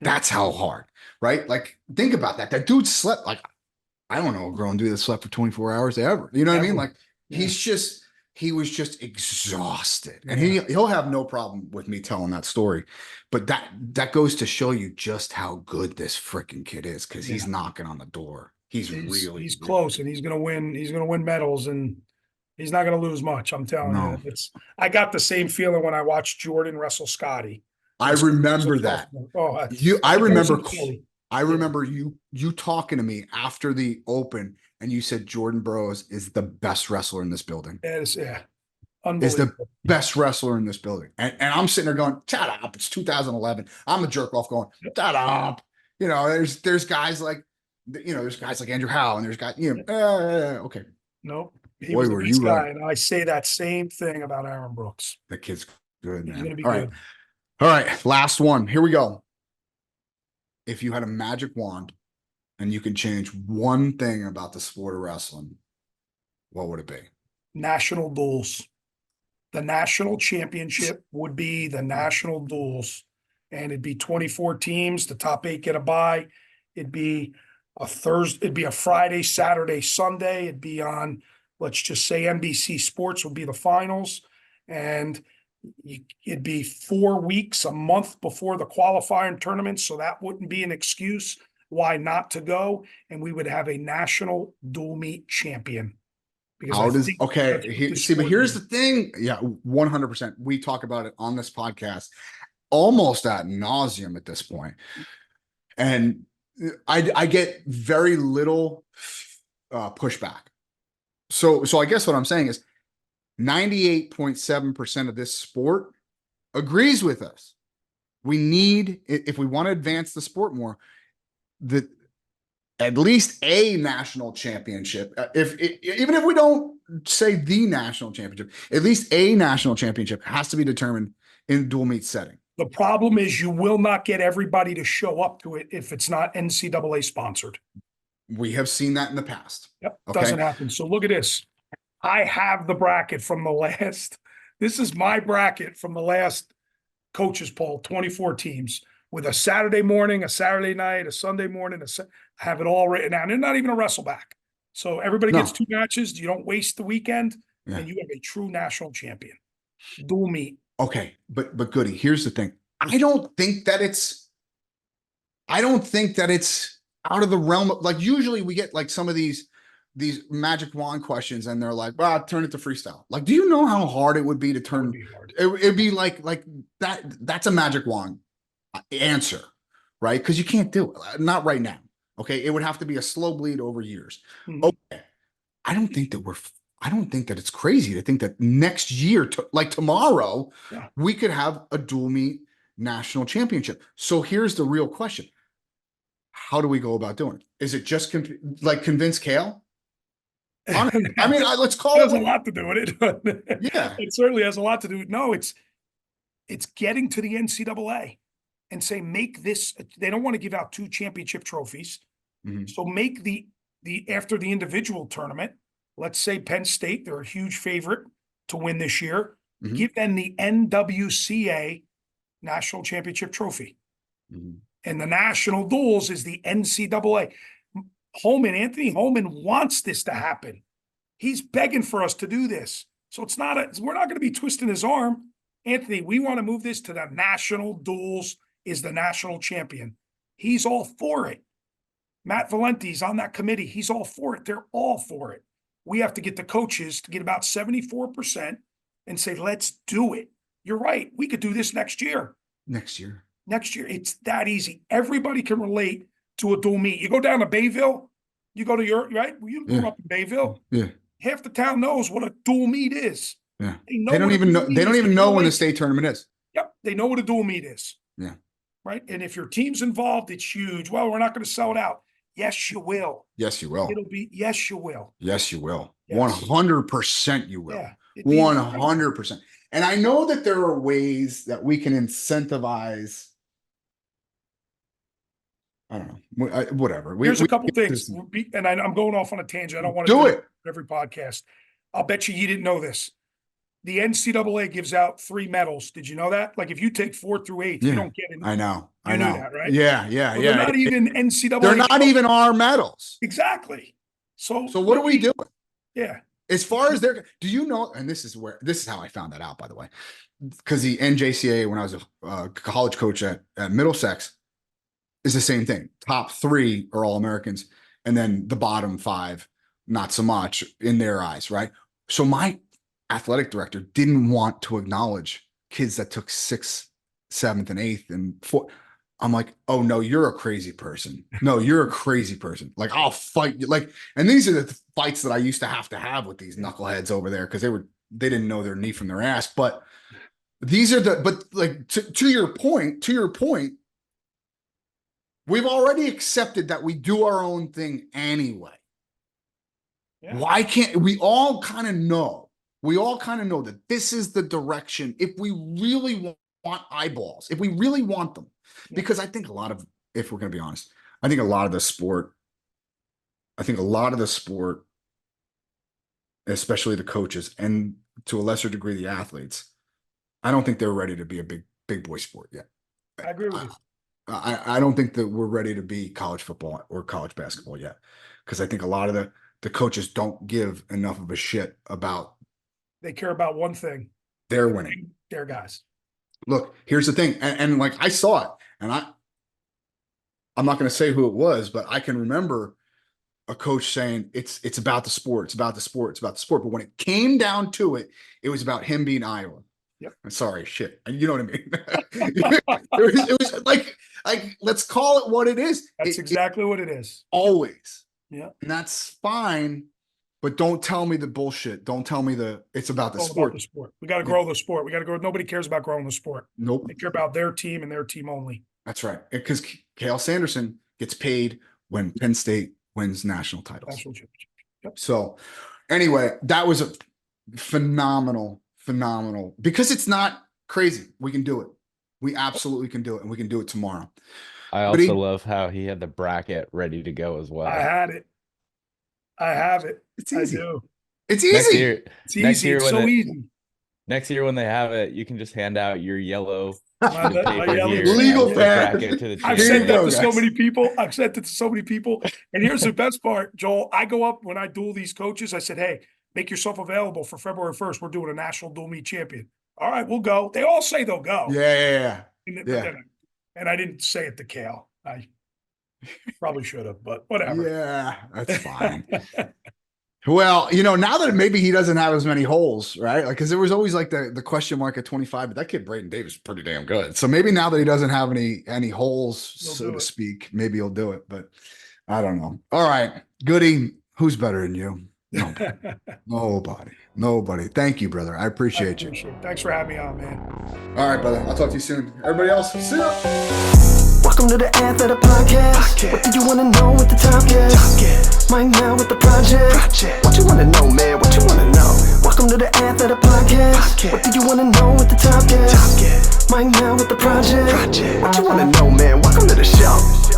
That's how hard, right? Like, think about that. That dude slept like, I don't know a grown dude that slept for 24 hours ever. You know what I mean? Like, he was just exhausted. And he'll have no problem with me telling that story. But that goes to show you just how good this freaking kid is, because he's knocking on the door. He's close, and he's gonna win medals, and he's not gonna lose much. I'm telling you. I got the same feeling when I watched Jordan wrestle Scotty. I remember that. I remember you talking to me after the Open, and you said Jordan Burroughs is the best wrestler in this building. Is the best wrestler in this building. And I'm sitting there going, shut up. It's 2011. I'm a jerk off going, shut up. You know, there's guys like, there's guys like Andrew Howe, and there's guys, okay. Nope. He was the best guy. And I say that same thing about Aaron Brooks. The kid's good, man. He's gonna be All good. right. All right. Last one. Here we go. If you had a magic wand and you could change one thing about the sport of wrestling, what would it be? National duels. The national championship would be the national duels. And it'd be 24 teams. The top 8 get a bye. It'd be a Friday, Saturday, Sunday. It'd be on, let's just say NBC Sports would be the finals. And it'd be 4 weeks, a month before the qualifying tournament. So that wouldn't be an excuse why not to go. And we would have a national dual meet champion. But here's the thing. Yeah, 100%. We talk about it on this podcast almost ad nauseum at this point. And I get very little pushback. So I guess what I'm saying is 98.7% of this sport agrees with us. We need, if we want to advance the sport more, at least a national championship. Even if we don't say the national championship, at least a national championship has to be determined in dual meet setting. The problem is you will not get everybody to show up to it if it's not NCAA sponsored. We have seen that in the past. Yep, Okay. doesn't happen. So look at this. I have the bracket from the last. This is my bracket from the last coaches poll, 24 teams with a Saturday morning, a Saturday night, a Sunday morning. I have it all written down. They're not even a wrestle back. So everybody gets 2 matches. You don't waste the weekend, and you have a true national champion. Dual meet. Okay, but Goody, here's the thing. I don't think that it's out of the realm of, like, usually we get like some of these magic wand questions and they're like, well, turn it to freestyle. Like, do you know how hard it would be to turn? It'd be like that. That's a magic wand answer, right? Because you can't do it. Not right now. Okay. It would have to be a slow bleed over years. Okay. I don't think that it's crazy to think that next year, like tomorrow, we could have a dual meet national championship. So here's the real question. How do we go about doing it? Is it just convince Kale? Honestly, I mean, let's call it. It has a lot to do with it. Yeah. It certainly has a lot to do. No, it's getting to the NCAA and say, make this. They don't want to give out 2 championship trophies. So make the after the individual tournament, let's say Penn State, they're a huge favorite to win this year. Give them the NWCA national championship trophy. And the national duels is the NCAA. Anthony Holman wants this to happen. He's begging for us to do this. So we're not going to be twisting his arm. Anthony, we want to move this to the national duels is the national champion. He's all for it. Matt Valenti's on that committee. He's all for it. They're all for it. We have to get the coaches to get about 74% and say, let's do it. You're right. We could do this next year. Next year. It's that easy. Everybody can relate to a dual meet. You go down to Bayville, you go to right? You grew up in Bayville. Yeah. Half the town knows what a dual meet is. Yeah. They don't even know when the state tournament is. Yep. They know what a dual meet is. Yeah. Right. And if your team's involved, it's huge. Well, we're not going to sell it out. Yes, you will. Yes, you will. Yes, you will. Yes, you will. 100% you will. Yeah. 100%. And I know that there are ways that we can incentivize. I don't know. Whatever. Here's a couple things. And I'm going off on a tangent. I don't want to do it every podcast. I'll bet you didn't know this. The NCAA gives out 3 medals. Did you know that? Like if you take 4th through 8th, you don't get it. I know. You know that, right? Yeah. They're not even NCAA. They're not even our medals. Exactly. So what are we doing? Yeah. As far as do you know? And this is how I found that out, by the way, because the NJCAA, when I was a college coach at Middlesex, is the same thing. Top 3 are all Americans, and then the bottom 5, not so much in their eyes, right? So my athletic director didn't want to acknowledge kids that took 6th, 7th, and 8th and 4th. I'm like, oh no, you're a crazy person. No, you're a crazy person. Like, I'll fight you. Like, and these are the fights that I used to have with these knuckleheads over there because they didn't know their knee from their ass. But these are to your point, we've already accepted that we do our own thing anyway. Yeah. Why can't we all kind of know? We all kind of know that this is the direction if we really want eyeballs, if we really want them. Yeah. Because I think if we're going to be honest, I think a lot of the sport, especially the coaches and to a lesser degree the athletes, I don't think they're ready to be a big boy sport yet. I agree with you. I don't think that we're ready to be college football or college basketball yet, because I think a lot of the coaches don't give enough of a shit about. They care about one thing. They're winning. Their guys. Look, here's the thing, and like I saw it, and I'm not going to say who it was, but I can remember a coach saying it's about the sport, it's about the sport, it's about the sport. But when it came down to it, it was about him being Iowa. Yep. I'm sorry, shit. You know what I mean? it was like let's call it what it is. That's exactly what it is. Always. Yeah. And that's fine. But don't tell me the bullshit. Don't tell me it's about the sport. About the sport. We got to grow the sport. We got to grow. Nobody cares about growing the sport. Nope. They care about their team and their team only. That's right. Because Cale Sanderson gets paid when Penn State wins national titles. National championship. Yep. So anyway, that was a phenomenal, because it's not crazy. We can do it. We absolutely can do it. And we can do it tomorrow. I But he- also love how he had the bracket ready to go as well. I had it. I have it. It's I easy. do. It's Next easy. year, It's next easy. year It's when so they, easy. next year when they have it, you can just hand out your yellow My sheet of paper yellow here. sheet. Legal and pad. bracket to the I've Here said you that go, to so guys. many people. I've said that to so many people. And here's the best part, Joel. I go up when I duel these coaches. I said, hey, make yourself available for February 1st. We're doing a national dual meet champion. All right, we'll go. They all say they'll go. Yeah. And, Yeah. and I didn't say it to Kale. I probably should have, but whatever. Yeah, that's fine. Well, now that maybe he doesn't have as many holes, right? Like, because there was always like the question mark at 25, but that kid Braden Davis is pretty damn good. So maybe now that he doesn't have any holes, He'll so do to it. speak, maybe he'll do it. But I don't know. All right, Goody, who's better than you? Nobody. Thank you, brother. I appreciate you. Thanks for having me on, man. All right, brother. I'll talk to you soon. Everybody else, see ya. Welcome to the Athletor Podcast. What do you want to know with the top guest? Right now with the project. What you want to know, man? What you want to know? Welcome to the Athletor Podcast. What do you want to know with the top guest? Right now with the project. What you want to know, man? Welcome to the show.